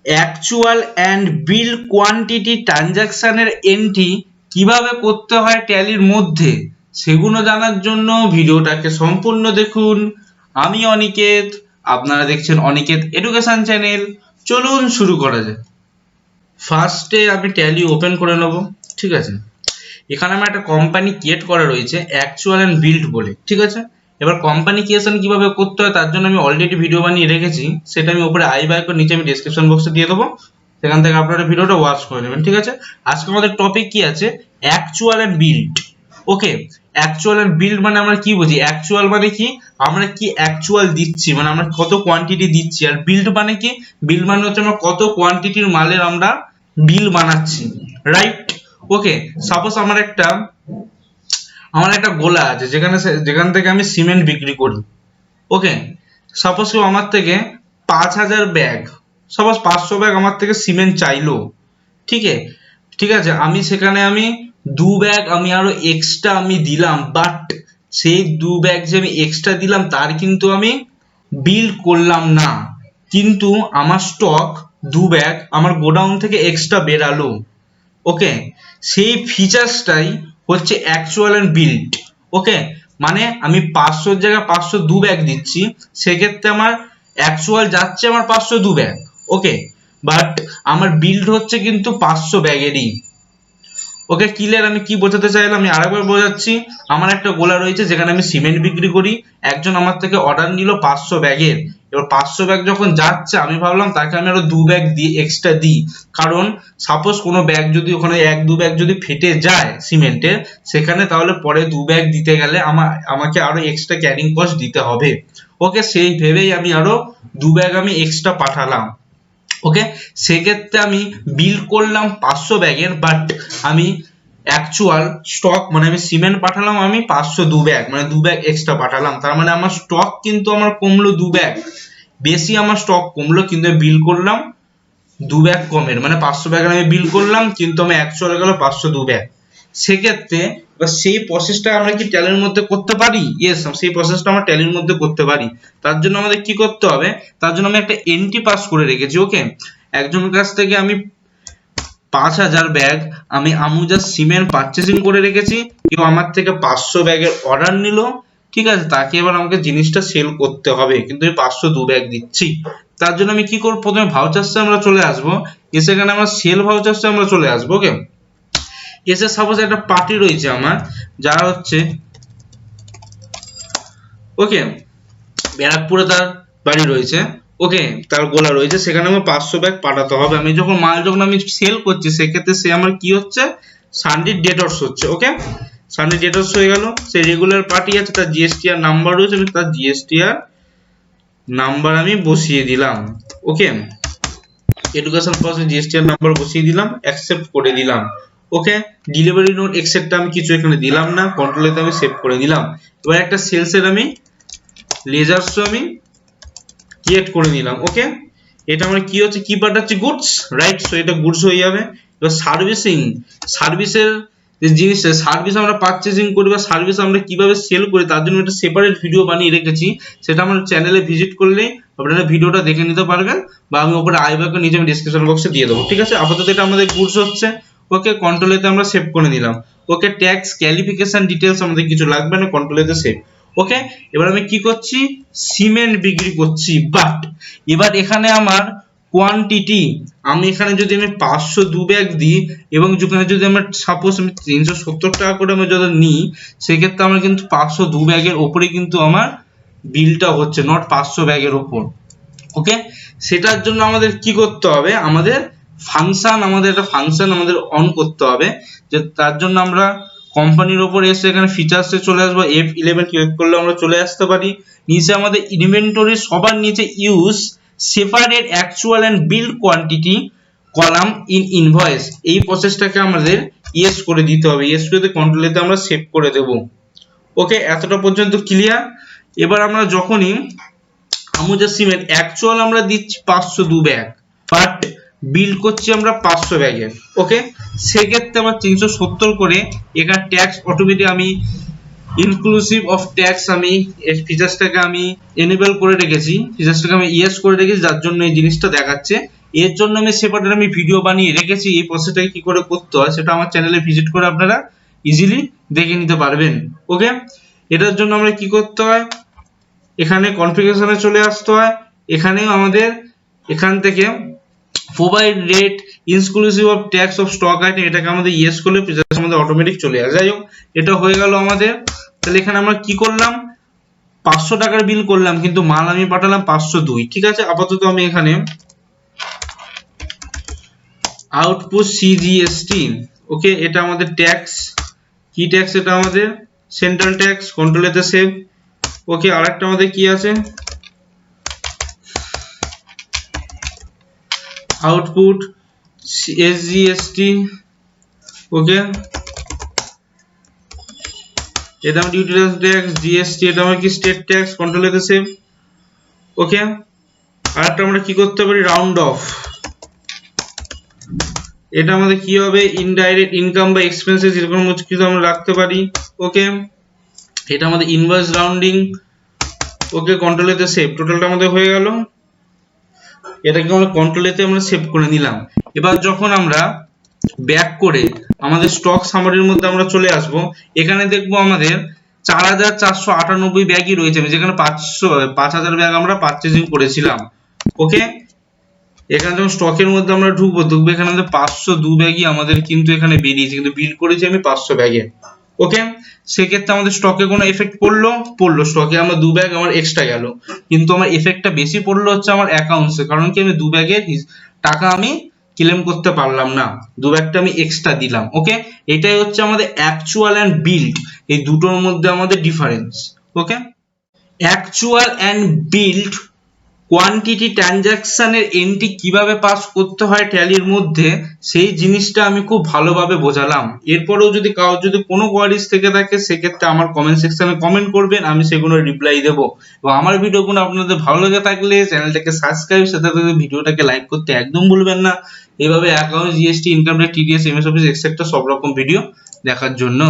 Actual and build quantity ট্রানজাকশনের entry কিভাবে করতে হয় ট্যালির মধ্যে সেগুলো জানার জন্য ভিডিওটাকে সম্পূর্ণ দেখুন। আমি অনিকেত, আপনারা দেখছেন অনিকেত এডুকেশন চ্যানেল। চলুন শুরু করা যাক। ফার্স্টে আমি ট্যালি ওপেন করে নেব। ঠিক আছে, এখানে আমার একটা কোম্পানি ক্রিয়েট করা রয়েছে অ্যাকচুয়াল অ্যান্ড বিল্ড বলে। ঠিক আছে, এবার কোম্পানি ক্রিয়েশন কিভাবে করতে হয় তার জন্য আমি অলরেডি ভিডিও বানিয়ে রেখেছি, সেটা আমি উপরে আই বাটন নিচে আমি ডেসক্রিপশন বক্সে দিয়ে দেবো, সেখান থেকে আপনারা ভিডিওটা ওয়াচ করে নেবেন। ঠিক আছে, আজকে আমাদের টপিক কি আছে? Actual and build. Okay, actual and build মানে আমরা কি বুঝি? অ্যাকচুয়াল মানে কি? আমরা কি অ্যাকচুয়াল দিচ্ছি, মানে আমরা কত কোয়ান্টিটি দিচ্ছি। আর বিল্ড মানে কি? বিল্ড মানে হচ্ছে আমরা কত কোয়ান্টিটির মালের আমরা বিল বানাচ্ছি, রাইট? ওকে, সাপোজ আমার একটা গোলা আছে যেখান থেকে আমি সিমেন্ট বিক্রি করি। ওকে, সাপোজ কেউ আমার থেকে 5,000 ব্যাগ, সাপোজ 500 ব্যাগ আমার থেকে সিমেন্ট চাইলো। ঠিক আছে, আমি সেখানে 2 ব্যাগ আমি আরো এক্সট্রা আমি দিলাম, বাট সেই 2 ব্যাগ যে আমি এক্সট্রা দিলাম তার কিন্তু আমি বিল করলাম না, কিন্তু আমার স্টক 2 ব্যাগ আমার গোডাউন থেকে এক্সট্রা বেরালো। ওকে, সেই ফিচার্সটাই হচ্ছে অ্যাকচুয়াল এন্ড বিল্ড। ওকে, মানে আমি 500 জায়গায় 502 ব্যাগ দিচ্ছি, সেক্ষেত্রে আমার অ্যাকচুয়াল যাচ্ছে আমার 502 ব্যাগ। ওকে, বাট আমার বিল্ড হচ্ছে কিন্তু 500 ব্যাগেরই। ওকে, ক্লিয়ার? আমি কি বোঝাতে চাইলাম আমি আরেকবার বোঝাচ্ছি। আমার একটা গোলা রয়েছে যেখানে আমি সিমেন্ট বিক্রি করি, একজন আমার থেকে অর্ডার নিল 500 ব্যাগের। এবার 500 ব্যাগ যখন যাচ্ছে আমি ভাবলাম তাকে আমি আরো 2 ব্যাগ দিয়ে এক্সট্রা দিই, কারণ সাপোজ কোনো ব্যাগ যদি ওখানে 1-2 ব্যাগ যদি ফেটে যায় সিমেন্টের, সেখানে তাহলে পরে 2 ব্যাগ দিতে গেলে আমাকে আরো এক্সট্রা ক্যারিং কস্ট দিতে হবে। ওকে, সেই ভেবেই আমি আরো 2 ব্যাগ আমি এক্সট্রা পাঠালাম। ওকে, সেক্ষেত্রে আমি বিল করলাম 500 ব্যাগের, বাট আমি অ্যাকচুয়াল স্টক মানে আমি সিমেন্ট পাঠালাম আমি 502 ব্যাগ, মানে 2 ব্যাগ এক্সট্রা পাঠালাম। তার মানে আমার স্টক কিন্তু আমার কমলো 2 ব্যাগ বেশি, আমার স্টক কমলো, কিন্তু বিল করলাম 2 ব্যাগ কমের, মানে 500 ব্যাগের আমি বিল করলাম কিন্তু আমি অ্যাকচুয়াল গেল 502 ব্যাগ। সেক্ষেত্রে সেই প্রসেসটা আমরা কি ট্যালির মধ্যে করতে পারি? ইয়েস, সেই প্রসেসটা আমরা ট্যালির মধ্যে করতে পারি। তার জন্য আমাদের কি করতে হবে? তার জন্য আমি একটা এন্ট্রি পাস করে রেখেছি। ওকে, একজনের কাছ থেকে আমি 5,000 ব্যাগ আমি আমুজা সিমেন্ট পারচেজিং করে রেখেছি, কেউ আমার থেকে 500 ব্যাগের অর্ডার নিল। ঠিক আছে, তাকে এবার আমাকে জিনিসটা সেল করতে হবে, কিন্তু আমি 502 ব্যাগ দিচ্ছি। তার জন্য আমি কি করব? প্রথমে ভাউচার্সে আমরা চলে আসবো, সেখানে আমরা সেল ভাউচার্সে আমরা চলে আসবো। ওকে, এসে সাপোজ একটা পার্টি রয়েছে আমার, যারা হচ্ছে ওকে ব্যারাকপুরে তার বাড়ি রয়েছে। ওকে, তার গোলা রয়েছে, সেখানে আমার 500 ব্যাগ পাঠাতে হবে। আমি যখন আমি সেল করছি, সেক্ষেত্রে সে আমার কি হচ্ছে? সানডে ডেটর্স হচ্ছে। ওকে, সানডে ডেটর্স হয়ে গেল। সে রেগুলার পার্টি আছে, তার জিএসটিআর নাম্বার রয়েছে, আমি তার জিএসটিআর নাম্বার আমি বসিয়ে দিলাম। ওকে, এডুকেশন প্রসেস জিএসটিআর নাম্বার বসিয়ে দিলাম, অ্যাকসেপ্ট করে দিলাম। ওকে, ডেলিভারি নোট এক্সেপ্ট আমি কিছু এখানে দিলাম না, কন্ট্রোলেতে আমি সেভ করে দিলাম। এবার একটা সেলসের আমি লেজার্স আমি ক্রিয়েট করে নিলাম। ওকে, এটা আমরা কি হচ্ছে? কি পাঠাচ্ছি? Goods, right? সো এটা গুডস হয়ে যাবে। এবার সার্ভিসের যে জিনিসটা, সার্ভিস আমরা পারচেজিং করি বা সার্ভিস আমরা কিভাবে সেল করি তার জন্য একটা সেপারেট ভিডিও বানিয়ে রেখেছি, সেটা আমার চ্যানেলে ভিজিট করলে আপনারা ভিডিওটা দেখে নিতে পারবেন, বা আমি উপরে আই বাটন নিচে আমি ডেসক্রিপশন বক্সে দিয়ে দেবো। ঠিক আছে, আপাতত এটা আমাদের গুডস হচ্ছে। ওকে, কন্ট্রোলেতে আমরা সেভ করে নিলাম। ওকে, ট্যাক্স ক্যালিফিকেশন ডিটেইলস আমাদের কিছু লাগবে না, কন্ট্রোলেতে সেভ। ওকে, এবার আমি কি করছি? সিমেন্ট বিক্রি করছি, বাট এবার এখানে আমার কোয়ান্টিটি, আমি এখানে যদি আমি 502 ব্যাগ দিই এবং যেখানে যদি আমার সাপোজ আমি 370 টাকা করে আমি যদি নিই, সেক্ষেত্রে আমার কিন্তু 502 ব্যাগের ওপরে কিন্তু আমার বিলটা হচ্ছে, নট 500 ব্যাগের ওপর। ওকে, সেটার জন্য আমাদের কি করতে হবে? আমাদের একটা ফাংশন আমাদের অন করতে হবে, যে তার জন্য আমরা কোম্পানির উপর এসে এখানে ফিচার্সে চলে আসবো, F11 ক্লিক করলে আমরা চলে আসতে পারি। নিচে আমাদের ইনভেন্টরি সবার নিচে use separate actual and build quantity column in invoice, এই প্রসেসটাকে আমাদের ইয়েস করে দিতে হবে। ইয়েস করে কন্ট্রোলেতে আমরা সেভ করে দেব। ওকে, এতটা পর্যন্ত ক্লিয়ার? এবার আমরা যখনই আমুজা সিমেন্ট অ্যাকচুয়াল আমরা দিচ্ছি 502 ব্যাগ, বাট বিল করছি আমরা 500 ব্যাগের। ওকে, সেক্ষেত্রে আমরা 370 করে এখানে ট্যাক্স অটোমেটিক আমি ইনক্লুসিভ অফ ট্যাক্স আমি এই ফিচার্সটাকে আমি এনেবল করে রেখেছি, ফিচার্সটাকে আমি ইয়েস করে রেখেছি, যার জন্য এই জিনিসটা দেখাচ্ছে। এর জন্য আমি সেপারেট আমি ভিডিও বানিয়ে রেখেছি, এই প্রসেসটাকে কি করে করতে হয় সেটা আমার চ্যানেলে ভিজিট করে আপনারা ইজিলি দেখে নিতে পারবেন। ওকে, এটার জন্য আমরা কি করতে হয়, এখানে কনফিগারেশনে চলে আসতে হয়, এখানেও আমাদের এখান থেকে provide rate inclusive of tax of stock item, এটাকে আমাদের ইয়েস করলে আমাদের অটোমেটিক চলে আসে। যাই হোক, এটা হয়ে গেল আমাদের। তাহলে এখানে আমরা কি করলাম, 500 টাকার বিল করলাম কিন্তু মাল আমি পাঠালাম 502। ঠিক আছে, আপাতত আমি এখানে আউটপুট সিজিএসটি, ওকে, এটা আমাদের ট্যাক্স, কি ট্যাক্স, এটা আমাদের সেন্ট্রাল ট্যাক্স, কন্ট্রোল এতে সেভ। ওকে, আরেকটা আমাদের কি আছে, আউটপুট এসজিএসটি, ওকে, এটা আমার ডিউটি ট্যাক্স, জিএসটি, এটা আমার কি স্টেট ট্যাক্স, কন্ট্রোল এতে সেভ। ওকে, আরেকটা আমরা কি করতে পারি, রাউন্ড অফ, এটা আমাদের কি হবে, ইনডাইরেক্ট ইনকাম বা এক্সপেন্সেস এরকম কিছু আমরা রাখতে পারি। ওকে, এটা আমাদের ইনভয়েস রাউন্ডিং। ওকে, কন্ট্রোল এতে সেভ, টোটালটা আমাদের হয়ে গেল। এটাকে আমরা কন্ট্রোল এতে আমরা সেভ করে নিলাম। এবার যখন আমরা ব্যাক করে আমাদের স্টক সামারির মধ্যে আমরা চলে আসব, এখানে দেখবো আমাদের 4498 ব্যাগই রয়েছে, যেখানে 5000 ব্যাগ আমরা পারচেজিং করেছিলাম। ওকে, এখানে যখন স্টকের মধ্যে আমরা ঢুকবো এখানে আমাদের 502 ব্যাগই আমাদের কিন্তু এখানে বেরিয়েছে, কিন্তু বিল করেছি আমি 500 ব্যাগে। ওকে, সেক্ষেত্রে আমাদের স্টকে কোনো এফেক্ট পড়লো স্টকে আমার 2 ব্যাগ আমার এক্সট্রা গেল, কিন্তু আমার এফেক্টটা বেশি পড়লো হচ্ছে আমার অ্যাকাউন্টসে, কারণ কি আমি 2 ব্যাগের টাকা আমি ক্লেম করতে পারলাম না, 2 ব্যাগটা আমি এক্সট্রা দিলাম। ওকে, এটাই হচ্ছে আমাদের অ্যাকচুয়াল অ্যান্ড বিল্ড, এই দুটোর মধ্যে আমাদের difference. Okay, actual and build quantity ট্রানজাকশনের এন্ট্রি কিভাবে পাস করতে হয় ট্যালির মধ্যে, সেই জিনিসটা আমি খুব ভালোভাবে বোঝালাম। এরপরেও যদি কারোর যদি কোনো কোয়ারিজ থেকে থাকে সেক্ষেত্রে আমার কমেন্ট সেকশনে কমেন্ট করবেন, আমি সেগুলো রিপ্লাই দেবো। এবং আমার ভিডিওগুলো আপনাদের ভালো লেগে থাকলে চ্যানেলটাকে সাবস্ক্রাইব, সাথে সাথে ভিডিওটাকে লাইক করতে একদম ভুলবেন না। এইভাবে account, GST, income tax, TDS, MS office etcetera সব রকম ভিডিও দেখার জন্য।